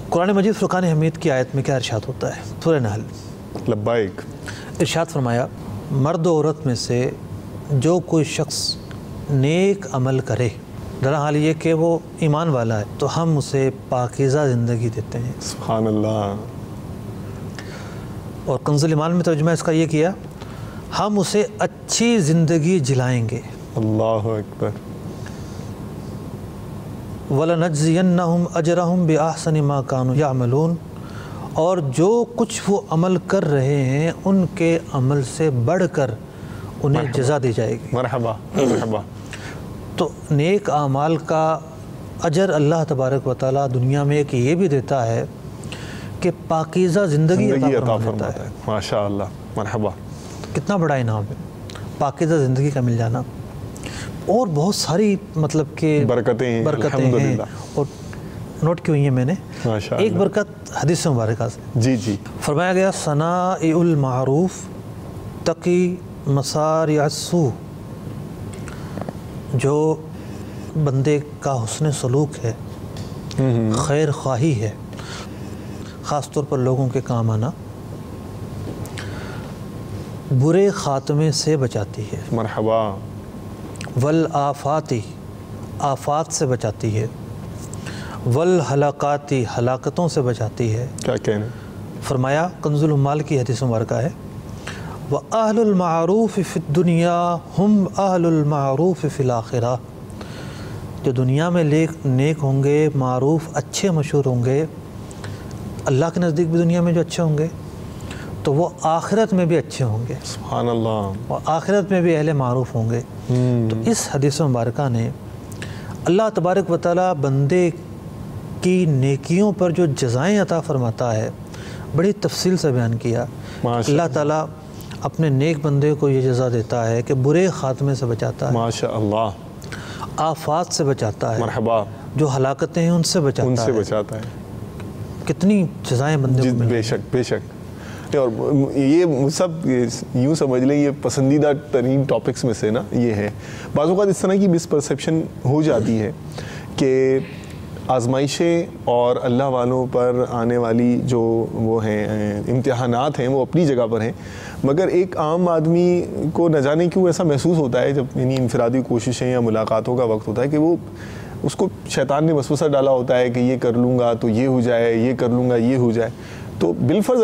قرآن مجید فرقان حمید کی آیت میں کیا ارشاد ہوتا ہے؟ سورہ نحل. لبیک. ارشاد فرمایا, مرد و عورت میں سے جو کوئی شخص نیک عمل کرے, ذرا حال یہ کہ وہ ایمان والا ہے, تو ہم اسے پاکیزہ زندگی دیتے ہیں. سبحان اللہ. اور کنز الایمان میں ترجمہ اس کا یہ کیا, ہم اسے اچھی زندگی جلائیں گے. اللہ اکبر. وَلَنَجْزِيَنَّهُمْ أَجْرَهُمْ بِأَحْسَنِ مَا كَانُوا يَعْمَلُونَ, اور جو کچھ وہ عمل کر رہے ہیں ان کے عمل سے بڑھ کر انہیں جزا دی جائے گی. مرحبا مرحبا. تو نیک اعمال کا اجر اللہ تبارک و تعالیٰ دنیا میں ایک یہ بھی دیتا ہے کہ پاکیزہ زندگی عطا فرماتا ہے. ماشاء اللہ. مرحبا. کتنا بڑا انعام ہے پاکیزہ زندگی کا مل جانا. اور بہت ساری مطلب کہ برکتیں ہیں اور نوٹ کی ہوئی ہیں میں نے، ایک برکت حدیث مبارکہ سے جی جی فرمایا گیا صنائع المعروف تقی مصارع السوء، جو بندے کا حسن سلوک ہے، خیر خواہی ہے، خاص طور پر لوگوں کے کام آنا، برے خاتمے سے بچاتی ہے، مرحبا، والآفاتی آفات سے بچاتی ہے، والہلاکاتی ہلاکتوں سے بچاتی ہے۔ کیا کہنا؟ فرمایا کنز العمال کی حدیث مبارکہ ہے وَأَهْلُ الْمَعْرُوفِ فِي الدُّنْيَا هُمْ أَهْلُ الْمَعْرُوفِ فِي الْآخِرَةِ، جو دنیا میں نیک ہوں گے، معروف اچھے مشہور ہوں گے، اللہ کے نزدیک بھی دنیا میں جو اچھے ہوں گے تو وہ آخرت میں بھی اچھے ہوں گے، سبحان اللہ، اور آخرت میں بھی اہل معروف ہوں گے۔ تو اس حدیث مبارکہ نے اللہ تبارک و تعالیٰ بندے کی نیکیوں پر جو جزائیں عطا فرماتا ہے بڑی تفصیل سے بیان کیا۔ اللہ تعالیٰ اپنے نیک بندے کو یہ جزا دیتا ہے کہ برے خاتمے سے بچاتا ہے، ماشاء اللہ، آفات سے بچاتا ہے، مرحبا، جو ہلاکتیں ہیں ان سے بچاتا ہے۔ کتنی جزائیں بندے کو ملیں۔ بے شک بے شک، اور یہ سب یوں سمجھ لیں یہ پسندیدہ ترین ٹاپکس میں سے نا یہ ہے۔ بعض اوقات اس طرح کی مس پرسیپشن ہو جاتی ہے کہ آزمائشیں اور اللہ والوں پر آنے والی جو وہ ہیں امتحانات ہیں وہ اپنی جگہ پر ہیں، مگر ایک عام آدمی کو نہ جانے کیوں ایسا محسوس ہوتا ہے جب یعنی انفرادی کوششیں یا ملاقاتوں کا وقت ہوتا ہے کہ وہ اس کو شیطان نے وسوسہ ڈالا ہوتا ہے کہ یہ کر لوں گا تو یہ ہو جائے، یہ کر لوں گا یہ ہو جائے۔ تو بالفرض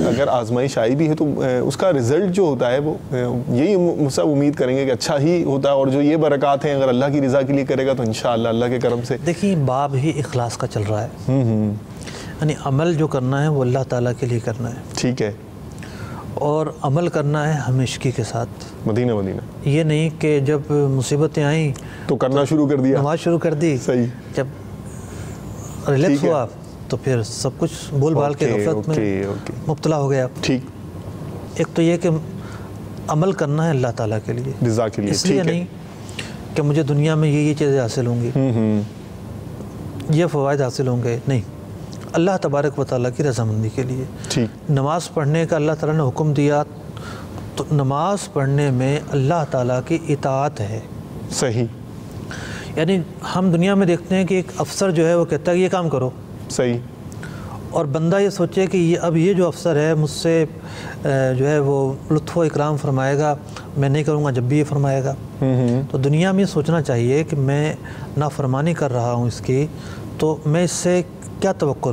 اگر آزمائش آئی بھی ہے تو اس کا رزلٹ جو ہوتا ہے وہ یہی سب امید کریں گے کہ اچھا ہی ہوتا ہے، اور جو یہ برکات ہیں اگر اللہ کی رضا کے لیے کرے گا تو انشاءاللہ اللہ کے کرم سے۔ دیکھیں باب ہی اخلاص کا چل رہا ہے، یعنی عمل جو کرنا ہے وہ اللہ تعالیٰ کے لیے کرنا ہے، ٹھیک ہے، اور عمل کرنا ہے ہمیشگی کے ساتھ، مدینہ یہ نہیں کہ جب مصیبتیں آئیں تو کرنا شروع کر دیا، نماز شروع کر دی، صحیح، جب ریلیکس ہوا تو پھر سب کچھ بول بال کے غفلت میں مبتلا ہو گیا۔ ٹھیک، ایک تو یہ کہ عمل کرنا ہے اللہ تعالیٰ کے لیے، رضا کے لیے، اس لیے نہیں کہ مجھے دنیا میں یہ چیزیں حاصل ہوں گی، یہ فوائد حاصل ہوں گے، نہیں، اللہ تبارک و تعالیٰ کی رضامندی کے لیے۔ ٹھیک، نماز پڑھنے کا اللہ تعالیٰ نے حکم دیا تو نماز پڑھنے میں اللہ تعالیٰ کی اطاعت ہے، صحیح، یعنی ہم دنیا میں دیکھتے ہیں کہ ایک افسر جو ہے وہ کہتا ہے کہ یہ کام کرو، صحیح، اور بندہ یہ سوچے کہ یہ جو افسر ہے مجھ سے جو ہے وہ لطف و اکرام فرمائے گا، میں نہیں کروں گا جب بھی یہ فرمائے گا۔ تو دنیا میں یہ سوچنا چاہیے کہ میں نافرمانی کر رہا ہوں اس کی، تو میں اس سے کیا توقع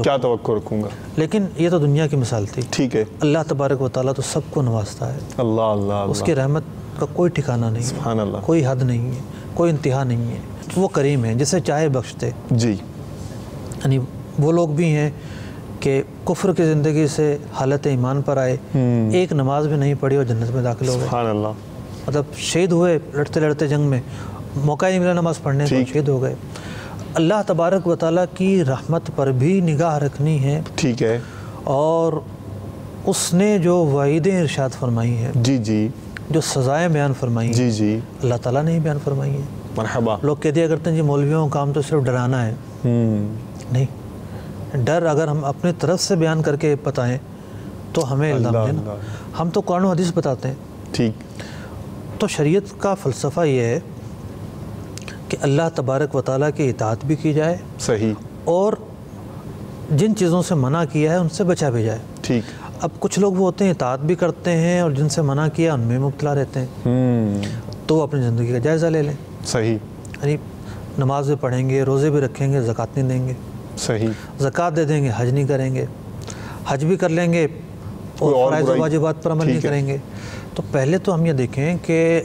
رکھوں گا، لیکن یہ تو دنیا کی مثال تھی۔ ٹھیک ہے، اللہ تبارک و تعالیٰ تو سب کو نوازتا ہے، اللہ اللہ، اس کی رحمت کا کوئی ٹھکانہ نہیں، سبحان اللہ، کوئی حد نہیں ہے، کوئی انتہا نہیں ہے، وہ کریم ہے جسے چاہے بخش دے۔ جی، یعنی وہ لوگ بھی ہیں کہ کفر کی زندگی سے حالت ایمان پر آئے، ایک نماز بھی نہیں پڑھی اور جنت میں داخل ہو گئے، سبحان اللہ، مطلب شہید ہوئے لڑتے لڑتے جنگ میں، موقع ہی نہیں ملا نماز پڑھنے کو، شہید ہو گئے۔ اللہ تبارک و تعالیٰ کی رحمت پر بھی نگاہ رکھنی ہے، ٹھیک ہے، اور اس نے جو وعیدیں ارشاد فرمائی ہیں، جی جی، جو سزائیں بیان فرمائی ہیں، جی جی، اللہ تعالیٰ نے ہی بیان فرمائی ہیں۔ مرحبا، لوگ کہہ دیا کرتے ہیں جی مولویوں کا کام تو صرف ڈرانا ہے، نہیں، ڈر اگر ہم اپنے طرف سے بیان کر کے بتائیں تو ہمیں الزام دینا، ہم تو قرآن و حدیث بتاتے ہیں۔ ٹھیک، تو شریعت کا فلسفہ یہ ہے کہ اللہ تبارک و تعالیٰ کی اطاعت بھی کی جائے، صحیح، اور جن چیزوں سے منع کیا ہے ان سے بچا بھی جائے۔ ٹھیک، اب کچھ لوگ وہ ہوتے ہیں اطاعت بھی کرتے ہیں اور جن سے منع کیا ان میں مبتلا رہتے ہیں، تو وہ اپنی زندگی کا جائزہ لے لیں، صحیح، یعنی نماز بھی پڑھیں گے، روزے بھی رکھیں گے، زکوٰۃ نہیں دیں گے، صحیح، زکوٰۃ دے دیں گے، حج نہیں کریں گے، حج بھی کر لیں گے اور فرائض و واجبات پر عمل نہیں کریں گے۔ تو پہلے تو ہم یہ دیکھیں کہ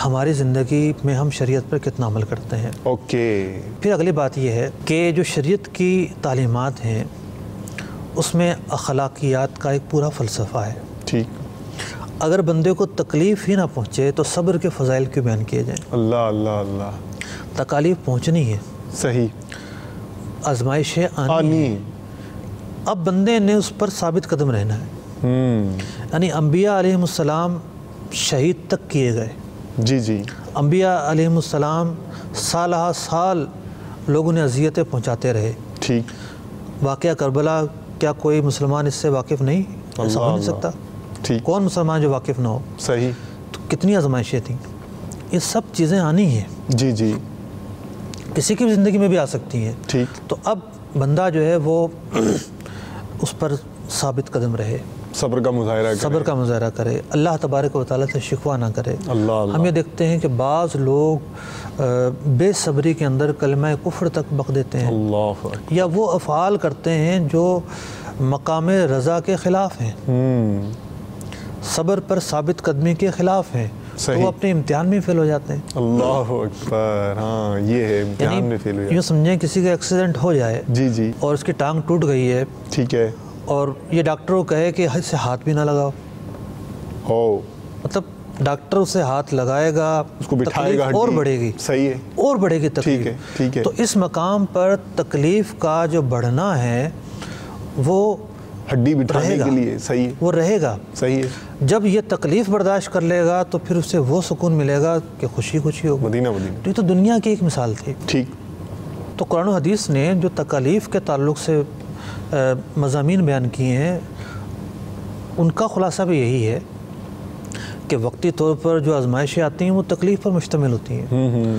ہماری زندگی میں ہم شریعت پر کتنا عمل کرتے ہیں۔ اوکے، پھر اگلی بات یہ ہے کہ جو شریعت کی تعلیمات ہیں اس میں اخلاقیات کا ایک پورا فلسفہ ہے۔ ٹھیک، اگر بندے کو تکلیف ہی نہ پہنچے تو صبر کے فضائل کیوں بیان کیے جائیں؟ اللہ اللہ اللہ، تکالیف پہنچنی ہے، صحیح، آزمائشیں آنی ہیں، اب بندے نے اس پر ثابت قدم رہنا ہے۔ یعنی انبیاء علیہم السلام شہید تک کیے گئے، جی جی، انبیاء علیہم السلام سالہ سال لوگ انہیں اذیتیں پہنچاتے رہے. ٹھیک. واقعہ کربلا کیا کوئی مسلمان اس سے واقف نہیں؟ ایسا ہو نہیں سکتا. ٹھیک. کون مسلمان جو واقف نہ ہو؟ صحیح. تو کتنی آزمائشیں تھیں. یہ سب چیزیں آنی ہیں. جی جی. کسی کی بھی زندگی میں بھی آ سکتی ہیں. ٹھیک. تو اب بندہ جو ہے وہ اس پر ثابت قدم رہے, صبر کا مظاہرہ کرے, صبر کا مظاہرہ کرے, اللہ تبارک و تعالیٰ سے شکوہ نہ کرے. ہم یہ دیکھتے ہیں کہ بعض لوگ بے صبری کے اندر کلمہ کفر تک بک دیتے ہیں, یا وہ افعال کرتے ہیں جو مقام رضا کے خلاف ہیں, صبر پر ثابت قدمی کے خلاف ہیں, تو وہ اپنے امتحان میں فیل ہو جاتے ہیں. اللہ اکبر. ہاں یہ ہے امتحان میں فیل ہو جاتے ہیں. یوں سمجھیں کسی کا ایکسیڈنٹ ہو جائے جی جی, اور اس کی ٹانگ ٹوٹ گئی ہے. ٹھیک ہے. اور یہ ڈاکٹر کو کہے کہ اس سے ہاتھ بھی نہ لگاؤ. مطلب ڈاکٹر اسے ہاتھ لگائے گا, اس کو بٹھائے گا, اور بڑھے گی. صحیح ہے, اور بڑھے گی تکلیف. ٹھیک ہے. تو اس مقام پر تکلیف کا جو بڑھنا ہے وہ ہڈی بٹھانے کے لیے صحیح ہے, وہ رہے گا. صحیح ہے. جب یہ تکلیف برداشت کر لے گا تو پھر اسے وہ سکون ملے گا کہ خوشی خوشی ہوگی. مدینہ مدینہ. تو یہ تو دنیا کی ایک مثال تھی. ٹھیک. تو قرآن و حدیث نے جو تکالیف کے تعلق سے مضامین بیان کیے ہیں ان کا خلاصہ بھی یہی ہے کہ وقتی طور پر جو آزمائشیں آتی ہیں وہ تکلیف پر مشتمل ہوتی ہیں.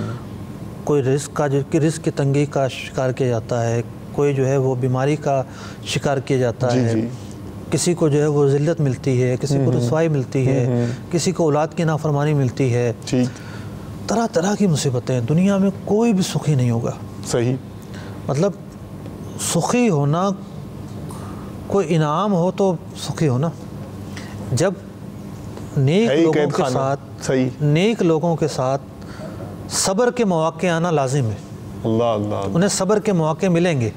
کوئی رزق کی تنگی کا شکار کیا جاتا ہے, کوئی جو ہے وہ بیماری کا شکار کیا جاتا ہے, کسی کو جو ہے وہ ذلت ملتی ہے, کسی کو رسوائی ملتی ہے, کسی کو اولاد کی نافرمانی ملتی ہے. طرح طرح کی مصیبتیں. دنیا میں کوئی بھی سخی نہیں ہوگا. صحیح. مطلب سخی ہونا کوئی انعام ہو تو سخی ہونا. جب نیک لوگوں کے ساتھ, نیک لوگوں کے ساتھ صبر کے مواقع آنا لازم ہے. اللہ اللہ. انہیں صبر کے مواقع ملیں گے,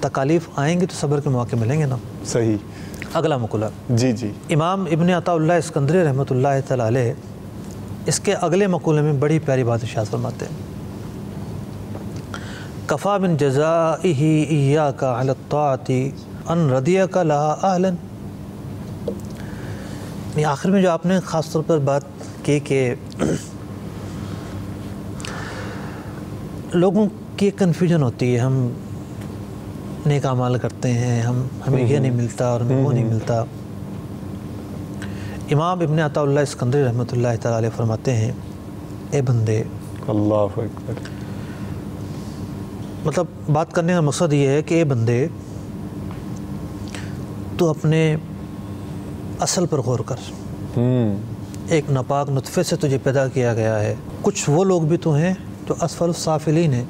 تکالیف آئیں گے تو صبر کے مواقع ملیں گے نا. صحیح. اگلا مقولہ. جی جی. امام ابن عطا اللہ اسکندری رحمۃ اللہ تعالی علیہ اس کے اگلے مقولے میں بڑی پیاری بات ارشاد فرماتے ہیں. کفا من جزائہ ایاک علی الطاعۃ ان رضیک لہا اہلا. آخر میں جو آپ نے خاص طور پر بات کی کہ لوگوں کی کنفیوژن ہوتی ہے, ہم نیک اعمال کرتے ہیں, ہمیں یہ نہیں ملتا اور ہمیں وہ نہیں ملتا. امام ابن عطا اللہ اسکندری رحمۃ اللہ تعالی علیہ فرماتے ہیں, اے بندے, اللہ اکبر, مطلب بات کرنے کا مقصد یہ ہے کہ اے بندے تو اپنے اصل پر غور کر. ایک ناپاک نطفے سے تجھے پیدا کیا گیا ہے. کچھ وہ لوگ بھی تو ہیں جو اسفل السافلین ہیں,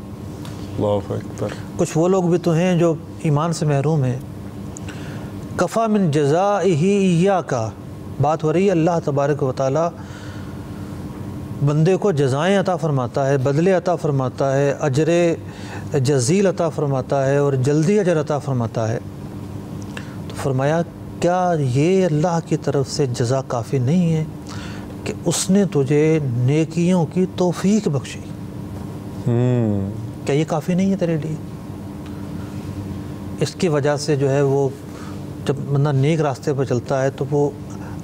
اللہ اکبر. کچھ وہ لوگ بھی تو ہیں جو ایمان سے محروم ہیں. کفا من جزائہ ایاک, بات ہو رہی ہے اللہ تبارک و تعالی بندے کو جزائیں عطا فرماتا ہے, بدلے عطا فرماتا ہے, اجر جزیل عطا فرماتا ہے اور جلدی اجر عطا فرماتا ہے. تو فرمایا کیا یہ اللہ کی طرف سے جزا کافی نہیں ہے کہ اس نے تجھے نیکیوں کی توفیق بخشی؟ کیا یہ کافی نہیں ہے تیرے لیے؟ اس کی وجہ سے جو ہے وہ جب بندہ نیک راستے پر چلتا ہے تو وہ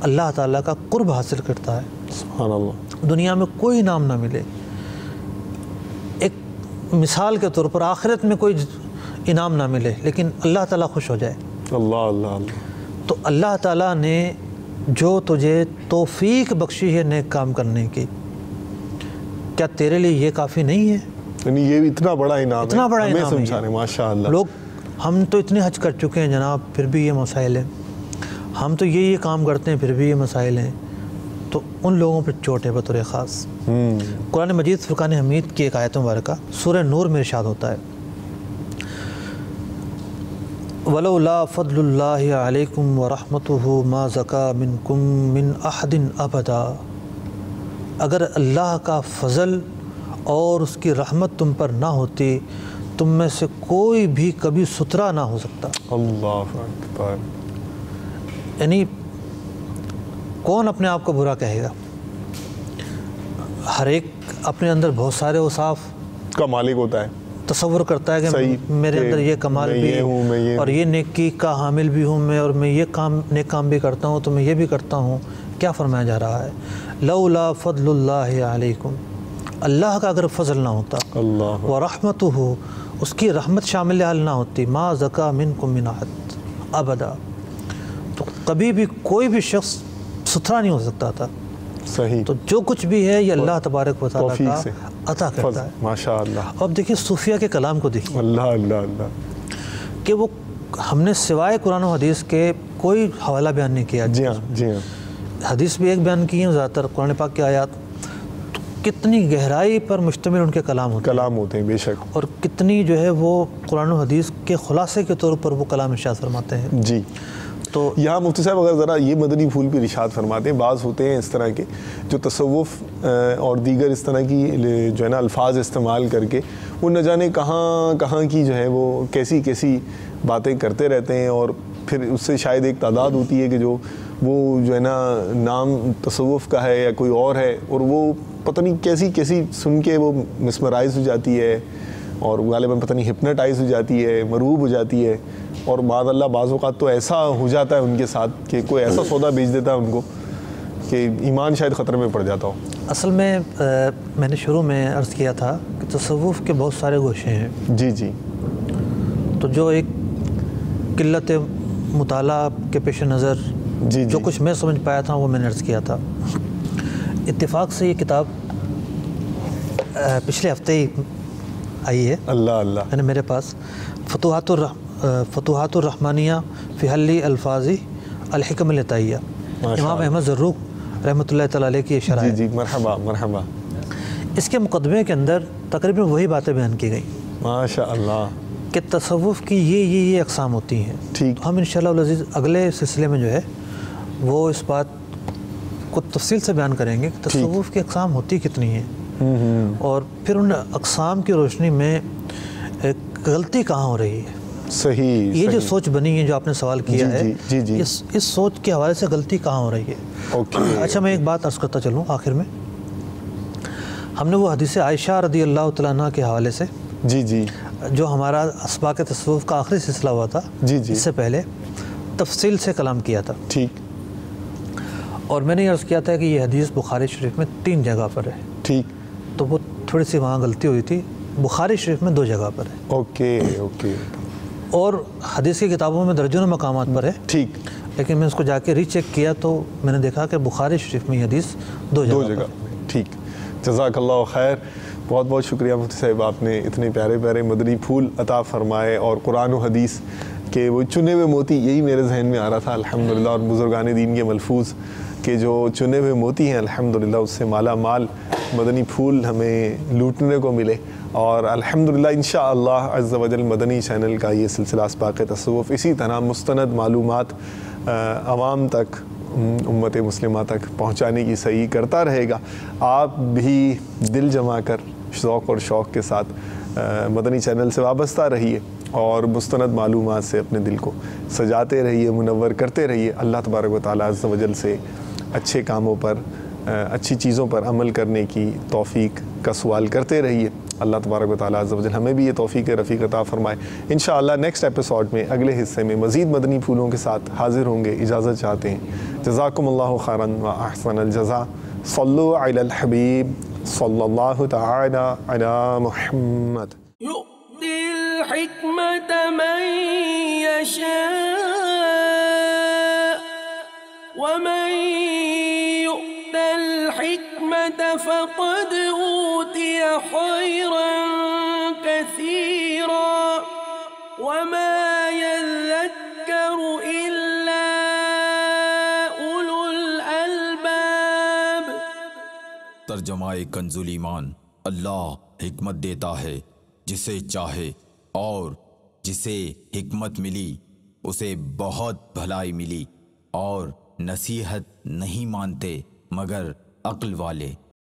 اللہ تعالیٰ کا قرب حاصل کرتا ہے. سبحان اللہ. دنیا میں کوئی انعام نہ ملے, ایک مثال کے طور پر آخرت میں کوئی انعام نہ ملے, لیکن اللہ تعالیٰ خوش ہو جائے. اللہ اللہ اللہ. تو اللہ تعالیٰ نے جو تجھے توفیق بخشی ہے نیک کام کرنے کی, کیا تیرے لیے یہ کافی نہیں ہے؟ یعنی یہ بھی اتنا بڑا انعام ہے, اتنا بڑا ہمیں انعام سمجھانے. ماشاء اللہ. لوگ ہم تو اتنے حج کر چکے ہیں جناب, پھر بھی یہ مسائل ہیں. ہم تو یہ کام کرتے ہیں, پھر بھی یہ مسائل ہیں. تو ان لوگوں پر چوٹ ہے بطور خاص. قرآن مجید فرقان حمید کی ایک آیت مبارکہ سورہ نور میں ارشاد ہوتا ہے, وَلَوْلَا فَضْلُ اللَّهِ عَلَيْكُمْ وَرَحْمَتُهُ مَا زَكَى مِنْكُمْ مِنْ أَحَدٍ أَبَدًا. اگر اللہ کا فضل اور اس کی رحمت تم پر نہ ہوتی, تم میں سے کوئی بھی کبھی ستھرا نہ ہو سکتا. اللہ اکبر. یعنی کون اپنے آپ کو برا کہے گا؟ ہر ایک اپنے اندر بہت سارے اوصاف کا مالک ہوتا ہے, تصور کرتا ہے کہ میرے اندر یہ کمال بھی ہے اور یہ نیکی کا حامل بھی ہوں میں, اور میں یہ نیک کام بھی کرتا ہوں, تو میں یہ بھی کرتا ہوں. کیا فرمایا جا رہا ہے؟ لولا فضل اللہ علیکم, اللہ کا اگر فضل نہ ہوتا اللہ ورحمتہ اس کی رحمت شامل حال نہ ہوتی ما زکا منکم من احد ابدا تو کبھی بھی کوئی بھی شخص ستھرا نہیں ہو سکتا تھا. صحیح. تو جو کچھ بھی ہے یہ اللہ تبارک و تعالیٰ کا عطا کرتا ہے. ماشاء اللہ. اب دیکھیے صوفیہ کے کلام کو دیکھیے اللہ اللہ اللہ کہ وہ ہم نے سوائے قرآن و حدیث کے کوئی حوالہ بیان نہیں کیا. جی ہاں جی ہاں. حدیث بھی ایک بیان کی ہیں زیادہ تر قرآن پاک کی آیات. کتنی گہرائی پر مشتمل ان کے کلام ہوتے ہیں بے شک. اور کتنی جو ہے وہ قرآن و حدیث کے خلاصے کے طور پر وہ کلام ارشاد فرماتے ہیں. جی. تو یہاں مفتی صاحب اگر ذرا یہ مدنی پھول پہ ارشاد فرماتے ہیں بعض ہوتے ہیں اس طرح کے جو تصوف اور دیگر اس طرح کی جو ہے نا الفاظ استعمال کر کے وہ نہ جانے کہاں کی جو ہے وہ کیسی باتیں کرتے رہتے ہیں اور پھر اس سے شاید ایک تعداد ہوتی ہے کہ وہ جو ہے نا نام تصوف کا ہے یا کوئی اور ہے اور وہ پتہ نہیں کیسی سن کے وہ مسمرائز ہو جاتی ہے اور غالباً پتہ نہیں ہپناٹائز ہو جاتی ہے مرعوب ہو جاتی ہے اور بعض اللہ بعض اوقات تو ایسا ہو جاتا ہے ان کے ساتھ کہ کوئی ایسا سودا بیچ دیتا ہے ان کو کہ ایمان شاید خطرے میں پڑ جاتا ہو. اصل میں میں نے شروع میں عرض کیا تھا کہ تصوف کے بہت سارے گوشے ہیں. جی جی. تو جو ایک قلت مطالعہ کے پیش نظر جو کچھ میں سمجھ پایا تھا وہ میں نے عرض کیا تھا. اتفاق سے یہ کتاب پچھلے ہفتے ہی آئی ہے. اللہ اللہ. میں نے میرے پاس فتوحات الرحمانیہ فی حل الفاظی الحکم العطائیہ امام احمد زروق رحمۃ اللہ تعالیٰ علیہ کی شرح. جی مرحبا مرحبا. اس کے مقدمے کے اندر تقریباً وہی باتیں بیان کی گئیں. ماشاء اللہ. کہ تصوف کی یہ اقسام ہوتی ہیں. ٹھیک. ہم انشاءاللہ العزیز اگلے سلسلے میں جو ہے وہ اس بات کو تفصیل سے بیان کریں گے کہ تصوف کی اقسام ہوتی کتنی ہیں اور پھر ان اقسام کی روشنی میں غلطی کہاں ہو رہی ہے. صحیح. یہ جو سوچ بنی ہے جو آپ نے سوال کیا ہے جی اس سوچ کے حوالے سے غلطی کہاں ہو رہی ہے. اچھا میں ایک بات عرض کرتا چلوں آخر میں. ہم نے وہ حدیث عائشہ رضی اللہ تعالیٰ عنہ کے حوالے سے جی جو ہمارا اسباق تصوف کا آخری سلسلہ ہوا تھا اس سے پہلے تفصیل سے کلام کیا تھا. ٹھیک. اور میں نے عرض کیا تھا کہ یہ حدیث بخاری شریف میں 3 جگہ پر ہے. ٹھیک. تو وہ تھوڑی سی وہاں غلطی ہوئی تھی. بخاری شریف میں 2 جگہ پر ہے. اوکے. اور حدیث کی کتابوں میں درجنوں مقامات پر ہے. ٹھیک. لیکن میں اس کو جا کے ری چیک کیا تو میں نے دیکھا کہ بخاری شریف میں یہ حدیث 2 جگہ. ٹھیک. جزاک اللہ خیر. بہت شکریہ مفتی صاحب آپ نے اتنے پیارے مدنی پھول عطا فرمائے اور قرآن و حدیث کے وہ چنے ہوئے موتی یہی میرے ذہن میں آ رہا تھا الحمدللہ. اور بزرگان دین کے ملفوظ کہ جو چنے ہوئے موتی ہیں الحمدللہ اس سے مالا مال مدنی پھول ہمیں لوٹنے کو ملے. اور الحمدللہ انشاءاللہ عز و جل مدنی چینل کا یہ سلسلہ اسباق تصوف اسی طرح مستند معلومات عوام تک امت مسلمہ تک پہنچانے کی صحیح کرتا رہے گا. آپ بھی دل جما کر ذوق اور شوق کے ساتھ مدنی چینل سے وابستہ رہیے اور مستند معلومات سے اپنے دل کو سجاتے رہیے منور کرتے رہیے. اللہ تبارک و تعالیٰ عز و جل سے اچھے کاموں پر اچھی چیزوں پر عمل کرنے کی توفیق کا سوال کرتے رہیے. اللہ تبارک و تعالیٰ عز و جل ہمیں بھی یہ توفیق رفیق عطا فرمائے. انشاءاللہ نیکسٹ ایپیسوڈ میں اگلے حصے میں مزید مدنی پھولوں کے ساتھ حاضر ہوں گے. اجازت چاہتے ہیں. جزاکم اللہ خیرا و احسن الجزاء. صلو علی الحبیب صلی اللہ تعالی علی محمد. يؤتي الحكمة من يشاء ومن يؤت الحكمة فقد أوتي خيرا كثيرا وما يذكر إلا أولو الألباب. ترجمہ کنز ایمان. اللہ حکمت دیتا ہے جسے چاہے اور جسے حکمت ملی اسے بہت بھلائی ملی اور نصیحت نہیں مانتے مگر عقل والے.